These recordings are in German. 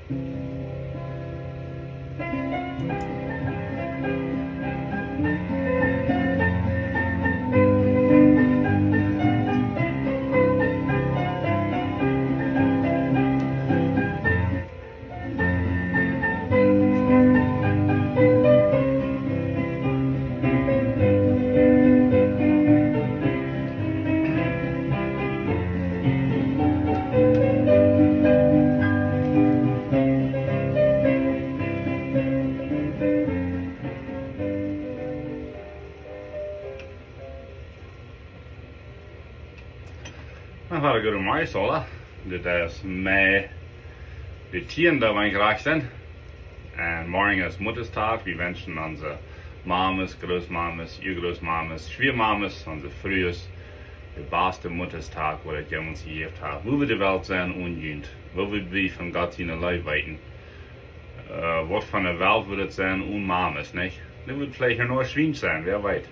Dan ga ik door mij zullen. Dit is mei de 10e van Grachten. En morgen is Mutterstag. Wir wünschen onze Mamas, Großmamas, Urgroßmamas, Schwiegermamas, onze Frühes, de beste Mutterstag, wat het ons gegeven heeft. Wo wir de Welt zijn onjunt. Wo wir von Gott in de Leib weten. Wat van de Welt wird het zijn onmamas, nicht? Dat wird vielleicht nur Schwien sein, wer weiß.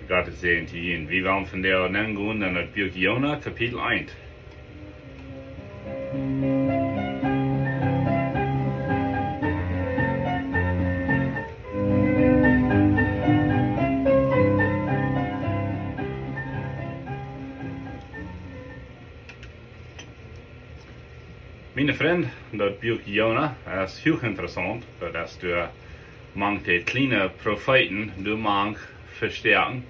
Gott ist sehen zu Ihnen. Wir wollen von der dann gehen, dann das Buch Jona, Kapitel 1. Meine Freunde, das Buch Jona ist hochinteressant, dass du manche kleine Propheten, du manch verstärken.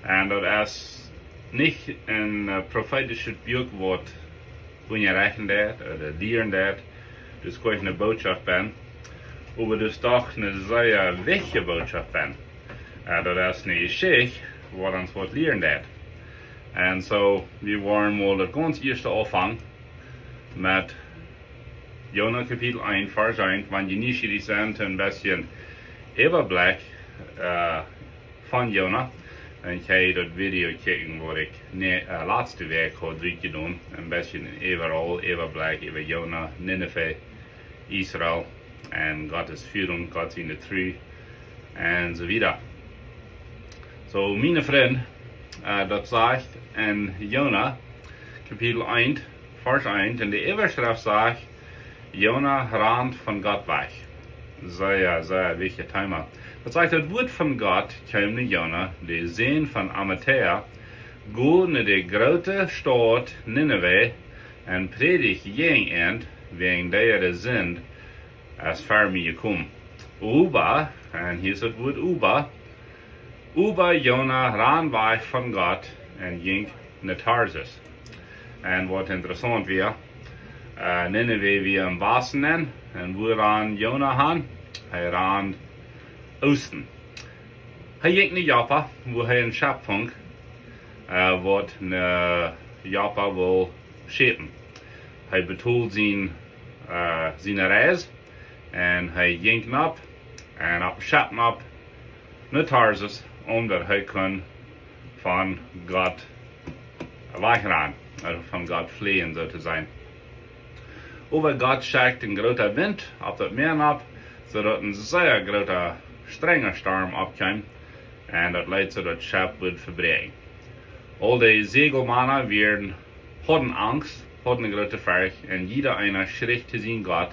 En dat is niet een prophetische buch wat je rechnen dat, of leren dat, dus gewoon een boodschap ben, maar dus toch een zeer wichtige boodschap ben. Dat is een geschichte wat ons wat leren dat. En zo, we waren wel het ganz eerste aanvang met Jona kapitel 1, vers 1, want je niet jullie zijn een beetje overblik van Jona. En ik ga dat video kijken wat ik laatste week had gedaan. Een beetje overal, overblik over Jona, Nineveh, Israël en Gottes Führung, Gott in de True en zo verder. So, meine Freunde, dat zegt in Jona, kapitel 1, vers 1, en de overschrift zegt, Jona rant van Gott weg. Sehr wichtig Thema. Dat zegt het woord van God kwam naar Jona, de zoon van Amittai, go naar de grote stad Nineveh en predik jeng end, wegen der sind, als ver mij kom. Uba, en hier is het woord Uba Jona ran weg van God en ging naar Tarsus. En wat interessant weer, Nineveh weer im Westen en wo ran Jona han? Hij ran Osten. Hij ging naar Joppa, wo hij een schepvond wat Joppa wil schepen. Hij betoelt zijn reis en hij ging op en op schepen op naar Tarsus, omdat hij kon van God weggaan, van God fliehen zo te zijn. Over God schickt een grote wind op dat meer op, zodat een zeer grote strenger storm opkwam en dat leidt tot dat schip wordt verbreken. Al die segelmannen hadden angst, hadden een grote furcht en jeder einer schreef te zien God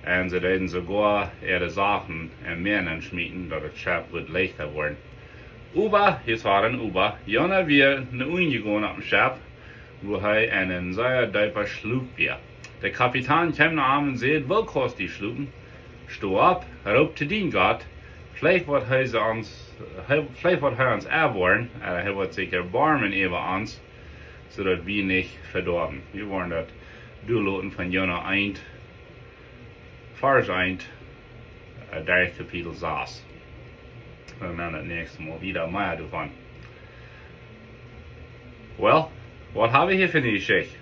en ze deden sogar ihre Sachen en Männer schmieden, dat het schip wordt leichter worden. Hier waren Jona weer naar ungegaan op een schip, wo hij in een zeer dieper sloep weer. Der Kapitän kam nach ihm und sagte, wo kannst die schlupen? Steh ab, roep te dien Gott, vielleicht wird er uns erwarten, er wird sich erbarmen über uns, sodass wir nicht verdorben. Wir wollen das durchloten von Jona 1, Vers 1, der Kapitel 6. Und dann das nächste Mal wieder mehr davon. Well, was habe ich hier für eine Geschichte?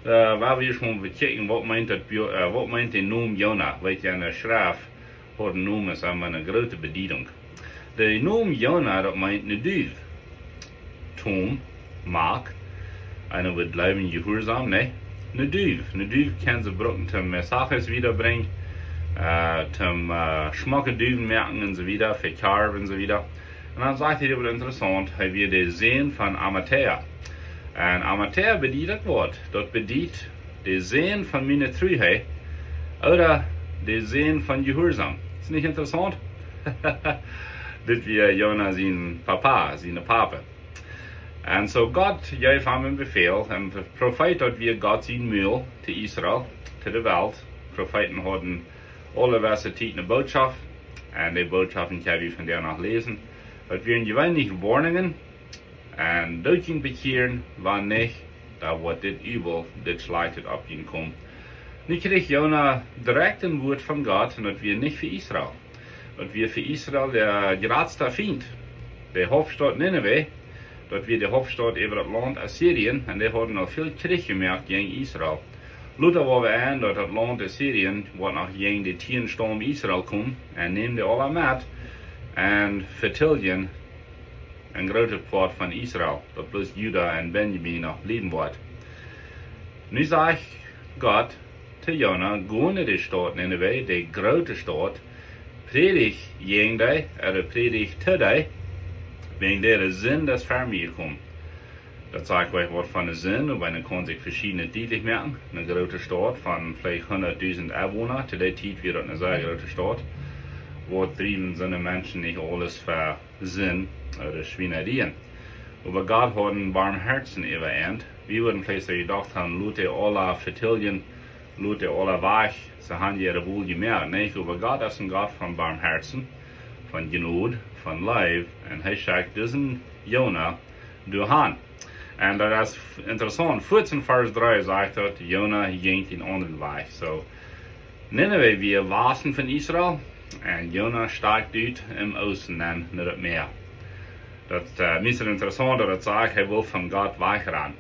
Waar we gewoon bekijken wat meint de naam Jona. Weet je, in de schrift hat de naam is aan een grote bediening. De naam Jona, dat meint een duif. Tom, Mark, einer wird bleiben gehorsam, ne? Een duif kan ze gebruiken zum Messages wiederbringen, zum schmacken Duven merken und so wieder, verkarben und so wieder. Und dann sagt er, das wird interessant, hij wird de Zoon van Amittai. En Amittai bedient dat woord. Dat bedient de Zoon van mijn Treuheid. Oder der Sinn von Gehorsam. Ist nicht interessant? Das wie Jona sein Papa, seine Papa. Und so Gott gab ihm einen Befehl, und der Prophet hat wir Gott sein Mühl zu Israel, zu der Welt. Propheten hatten alle Titen eine Botschaft, und die Botschaften kann ich von der noch lesen. Das wären gewöhnlich Warnungen, und Deutschen bekehren war nicht, da wird das Übel, das schleitet abgehen kommen. Nu kreeg Jona direkt ein Wort von Gott, und das wir nicht für Israel. Das wir für Israel der geradste Feind, der Hauptstadt Nineveh, das wir die Hauptstadt über das Land Assyrien, und die haben noch viel Krieg gemerkt gegen Israel. Luther war wir an, dass das Land Assyrien, wat noch gegen die 10 Stamm Israel kommt, und nehmen die alle mit, und vertilgen ein großer Part von Israel, das bloß Juda und Benjamin noch bleiben wird. Nu sagt Gott zu Jona, geh in die Stadt Nineveh, die große Stadt, predigt gegen die, oder predigt zu die, wegen der Sinn, das vor mir kommt. Das zeigt euch was von der Sinn, und man kann sich verschiedene deutlich merken. Eine große Stadt von vielleicht 100.000 Einwohnern, zu der Zeit wird das eine sehr große Stadt. Wo trieben seine Menschen nicht alles für Sinn oder Schweinerien. Aber Gott hat ein warmes Herzen übereint. Wir würden vielleicht gedacht haben, Leute alle vertilgen, Leute alle weich, sie haben ihre wohl gemerkt, nicht? Aber Gott ist ein Gott von warmem Herzen, von Gnade, von Leib, und er sagt diesen Jona durch an. Und das ist interessant, 14 Vers 3 sagt dort, Jona ging den anderen Weg. So, Nineveh, wir Westen von Israel, und Jona steigt dort im Osten dann nach dem Meer. Das ist interessant, dass er sagt, er will von Gott wegrennen.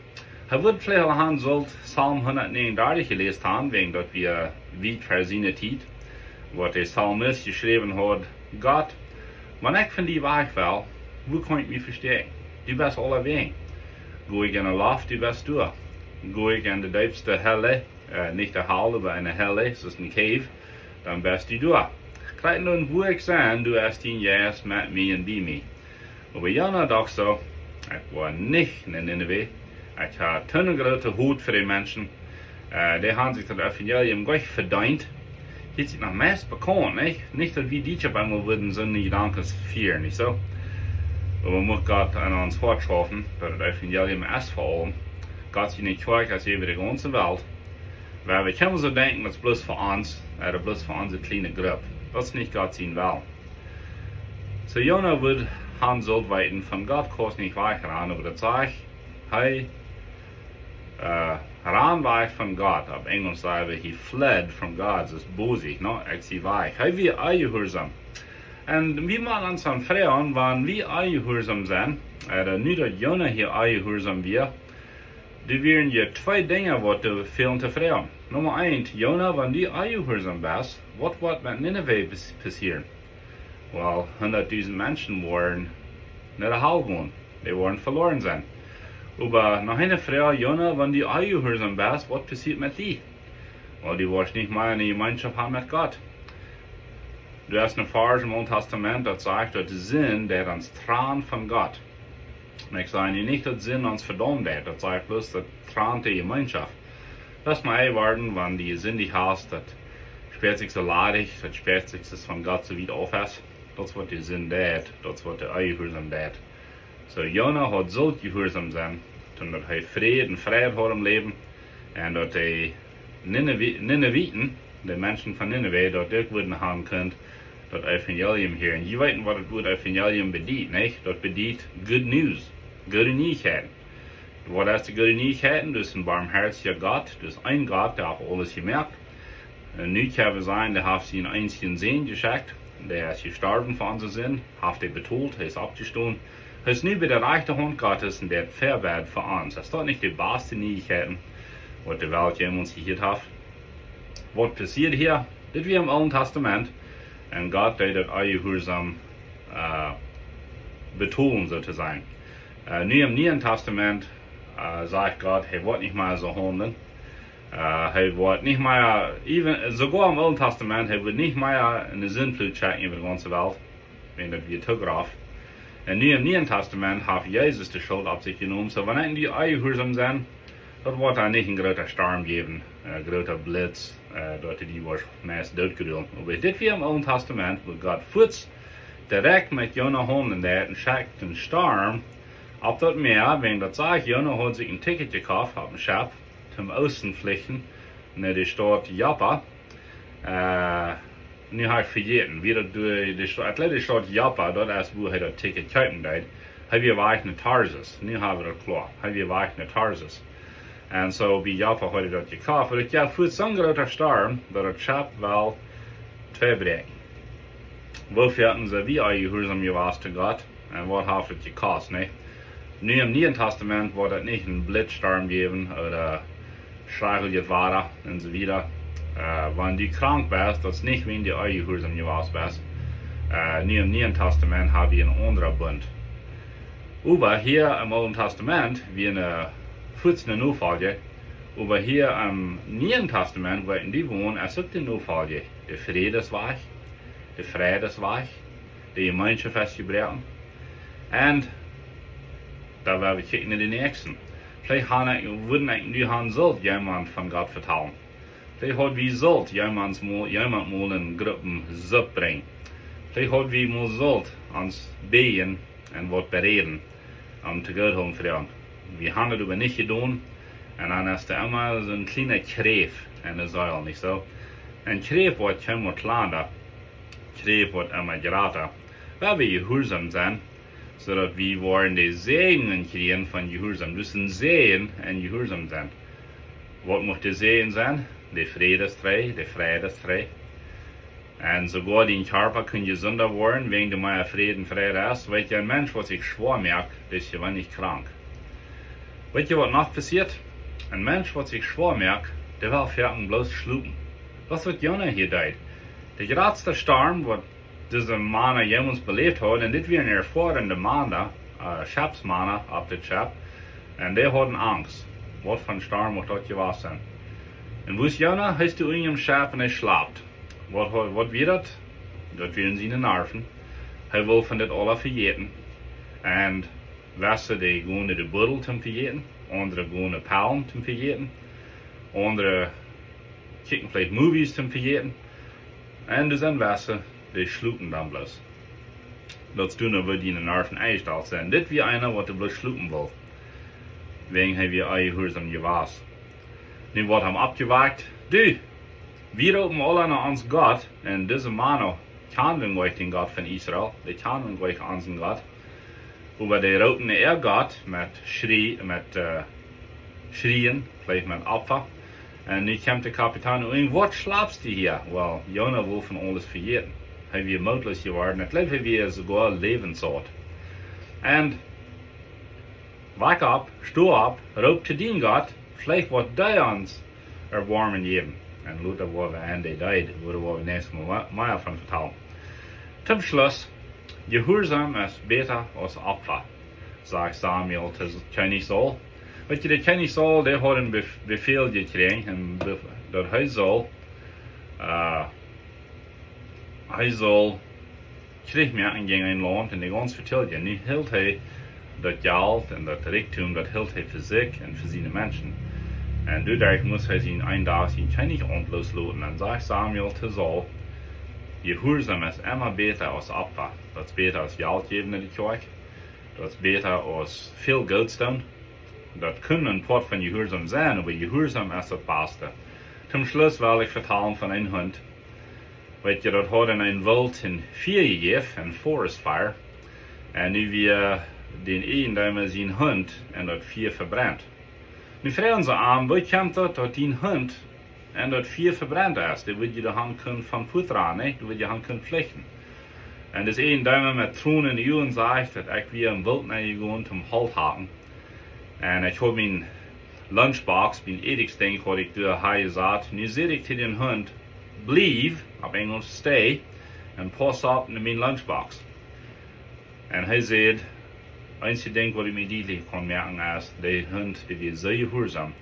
Er wird vielleicht auch sollt Psalm 139 gelesen haben, wegen dass wir weit für seine Zeit, wo der Psalmist geschrieben hat, Gott, wenn ich von dir weg will, wo kann ich mich verstehen? Du bist alle Wege. Geh ich in der Luft, du bist du. Geh ich in die tiefste Hölle, nicht der Hall, aber eine Hölle, es ist ein Cave, dann bist du da. Kijk nun, wo ich sein, du hast ihn jetzt mit mir und bei mir. Aber Jona dachte so, ich war nicht in Nineveh. Ich hatte einen großen Hut für die Menschen. Die haben sich das Evangelium gleich verdient. Jetzt ist noch meist bekannt, nicht? Nicht, dass wir Deutsche bei mir würden so eine Gedanken führen, nicht so? Aber muss Gott an uns fortschaffen, dass das Evangelium ist vor allem. Gott ist nicht gleich als über die ganze Welt. Weil wir können so denken, das ist bloß für uns, oder bloß für unsere kleine Gruppe. Das ist nicht Gott sein Will. So Jona wird Hand weiten, von Gott kannst nicht wegrennen, aber das sagt, hey, ran weg von Gott. Auf Englisch sagen wir, he fled from God, das ist bosig, no? Ich sie weg. Hey, wir eingehorsam. Und wir machen uns dann fragen, wenn wir eingehorsam sind, oder nicht, dass Jona hier eingehorsam wird, die wären ja 2 Dinge, die du fehlen zu fragen. Nummer 1, Jona, wenn du eingehorsam bist, was wird mit Nineveh passieren? Well, 100.000 Menschen waren nicht erhalten, die waren verloren sein. Aber noch eine Frage, Jona, wenn du eingehorsam bist, was passiert mit dir? Well, du wirst nicht mehr eine Gemeinschaft haben mit Gott. Du hast eine Vers im Alten Testament, das sagt, dass der Sinn, der uns Tran von Gott. Ich sage nicht, dass Sinn uns verdammt hat, das sagt bloß, dass Tran der Gemeinschaft. Lass mal einwarten, wenn die Sinn dich hast, das spürt sich so leidig, das spürt sich das von Gott so weit auf ist. Das wird der Sinn dat, das wird der Eingehorsam dat. So Jona hat so gehorsam sein, dass er Frieden und Freiheit hat im Leben, und dass die Nineviten, die Menschen von Nineveh, dort auch würden haben können, das Evangelium hier. Und je weten, was das Wort Evangelium bedient, nicht? Das bedient Good News, gute Neuigkeiten. Was ist die gute Neuigkeiten? Das ist ein barmherziger Gott, das ist ein Gott, der auch alles gemerkt. Nu kann wir sein, der hat seinen einzigen Sohn geschickt, der ist gestorben für unsere Sinn, hat er betont, er ist abgestoßen. Er ist nicht bei der rechten Hand Gottes und der hat Verwert für uns. Das ist doch nicht die beste Neuigkeiten, was die Welt jemals gehört hat. Was passiert hier? Das wie im Alten Testament. Und Gott hat das Eingehorsam betonen, sozusagen. Nu im Neuen Testament sagt Gott, er wird nicht mehr so handeln. Er wird nicht mehr, sogar im Alten Testament, er wird nicht mehr eine Sinnflut checken über die ganze Welt, wenn das wir zugrafen. Und nu im Neuen Testament hat Jesus die Schuld auf sich genommen. So wenn die eingehorsam sind, Dat wordt dan niet een grote storm geven, een grote blitz, dat die wordt meest doodgedoen. Maar dit weer im Oude Testament, wo Gott voets direkt met Jonah handen daar en schickt een storm op dat meer, wenn dat sagt, Jonah hat sich ein Ticket gekauft auf dem Schiff zum Außenfliegen naar de stad Joppa. Nu heb ik vergeten, wie dat de stad Joppa, dat is waar hij dat ticket kopen deed, heb je weg naar Tarsus. Nu hebben we dat klaar, heb je weg naar Tarsus. En zo bij Joppa had hij dat gekauft, maar het gaat voor zo'n grote storm, dat het schip wel twee breken. Wofür hatten sie wie euch gehorsam gewas zu Gott, und was hat es gekostet, ne? Nu im Neuen Testament wird es nicht einen Blitzsturm geben, oder schreckliches Wetter, und so weiter. Wenn du krank bist, das ist nicht, wenn du euch gehorsam gewas bist. Nu im Neuen Testament haben wir einen anderen Bund. Aber hier im Alten Testament, wie eine futzende Nachfolge, aber hier im Neuen Testament, wo in die wohnen, es ist die Nachfolge, der Friedensweg, de Vredesweg, de Gemeinschaft gebruiken. En daar wil we kijken naar de nächsten. Vielleicht würden nu han zult jemand von Gott vertellen. Vielleicht hat wie zult jemand mal in Gruppen zup brengen. Vielleicht hat wie mal zult ons beten en wat bereden te Gott haben vertellen. Wir haben das aber nicht getan. Und dann ist da immer so ein kleiner Kreef in der Säule, nicht so? Ein Kreef wird schon kleiner. Kreef wordt immer geraten, weil wir gehorsam zijn, zodat we worden de Segen krijgen van gehorsam. Dus een Segen en gehorsam zijn. Wat moet de Segen zijn? De Vredesvrij, de Vredesvrij. En sogar die Körper kan gezonder worden, wegen de meer vrede en vrede is. Weet je, een mens wat zich schwaar merkt, is gewoon niet krank. Weet je wat nog passiert? Een mens wat zich schwaar merkt, der wil verder bloß schlupen. Dat is wat Jonah hier deed. De grootste storm, wat deze mannen jemals beleefd hadden, en dit weer een ervarende mannen, schapsmannen op dit schap, en die hadden angst. Wat voor storm moet dat geweest zijn? En woest Jonah, hij is in hem schap en hij slaapt. Wat weer dat? Dat weer zijn nerven. Hij wil van dit alle vergeten. En wessen die gaan de buddel te vergeten, anderen gaan de palm te vergeten, anderen kijken vielleicht movies te vergeten. En er zijn wessen die sloepen dan bloß. Dat doen we die in de nerven eingesteld zijn. Dit wie einer wat er bloß sloepen wil. Wegen hij weer eigen gehoorzaam gewas. Nu wordt hem abgewagt. Du, wir roepen alle naar ons Gott. En deze mannen kennen gleich den Gott von Israel. Die kennen gleich unseren Gott. Aber die roepen naar Gott met schrien, vielleicht met Opfer. En nu komt de kapitein en wat slaapst du hier? Wel, Jonah wil van alles vergeten. Hij weer moedloos geworden. Het leven weer sogar levenssoort. En wak op, stoor op, roep te dien God. Vielleicht wat die ons erbarmen geven. En later waar we aan die tijd, waar we nächstes Mal van vertellen. Zum Schluss, gehoorzaam is beter als Opfer, sagt Samuel zu König Saul. Weet je, de koning Saul, die had een bevel gekregen, dat hij zal terugmerken tegen een land en die ons vertelt je. Nu hield hij dat geld en dat rijkdom, dat hield hij voor zich en voor zijn mensen. En daardoor moest hij zijn einddag zijn koning ontloslaten. En zegt Samuel te Saul, gehoorzaam is immer beter als Opfer. Dat is beter als geld geven in de kerk. Dat is beter als veel goudstone. Dat kunnen een part van gehoorzaam zijn, maar gehoorzaam is het beste. Zum Schluss wil ik vertellen van een hond. Weet je, dat had een wild in 4 gegeven, een forest fire. En nu weer den een daar zijn hond en dat 4 verbrannt. Nu vragen ze aan, wat komt dat die hond en dat 4 verbrannt is? Dan wil je de hand kunnen van voet aan, dan wil je de hand kunnen vlechten. En dus een daar met tronen in de ogen zegt dat ik weer een wild naar je gewoon om halt haken. En ik had mijn lunchbox, mijn edingsding, had ik door haar gezet. Nu zeg ik tegen de hond, blijf, op Engels stay, en pas op naar mijn lunchbox. En hij zei, einzige ding wat ik me duidelijk kon merken is, de hond die weer zo gehoorzaam,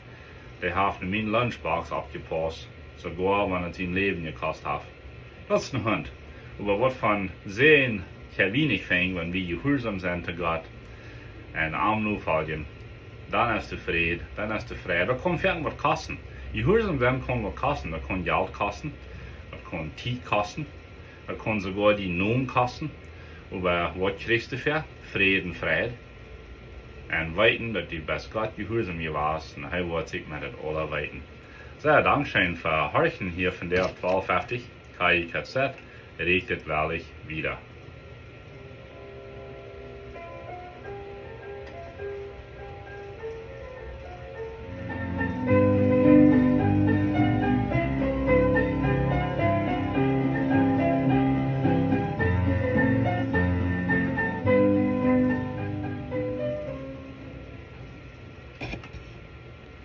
die heeft naar mijn lunchbox opgepast, sogar wanneer het zijn leven gekost heeft. Dat is een hond. Maar wat van zijn weinig fijn, wanneer we gehoorzaam zijn te God en arm nu volgen. dann ist du Fried, dann ist du Fried. Das kann viel was kosten. Gehorsam sein kann was kosten. Das kann Geld kosten, das kann Zeit kosten, das kann sogar die Nomen kosten. Aber was kriegst du für? Frieden, Fried. Und weiten, dass die best Gott gehorsam warst, und er wird sich mit das alle weiten. Sehr Dankeschön für Horchen hier von der 1250 KIKZ, regnet wahrlich wieder.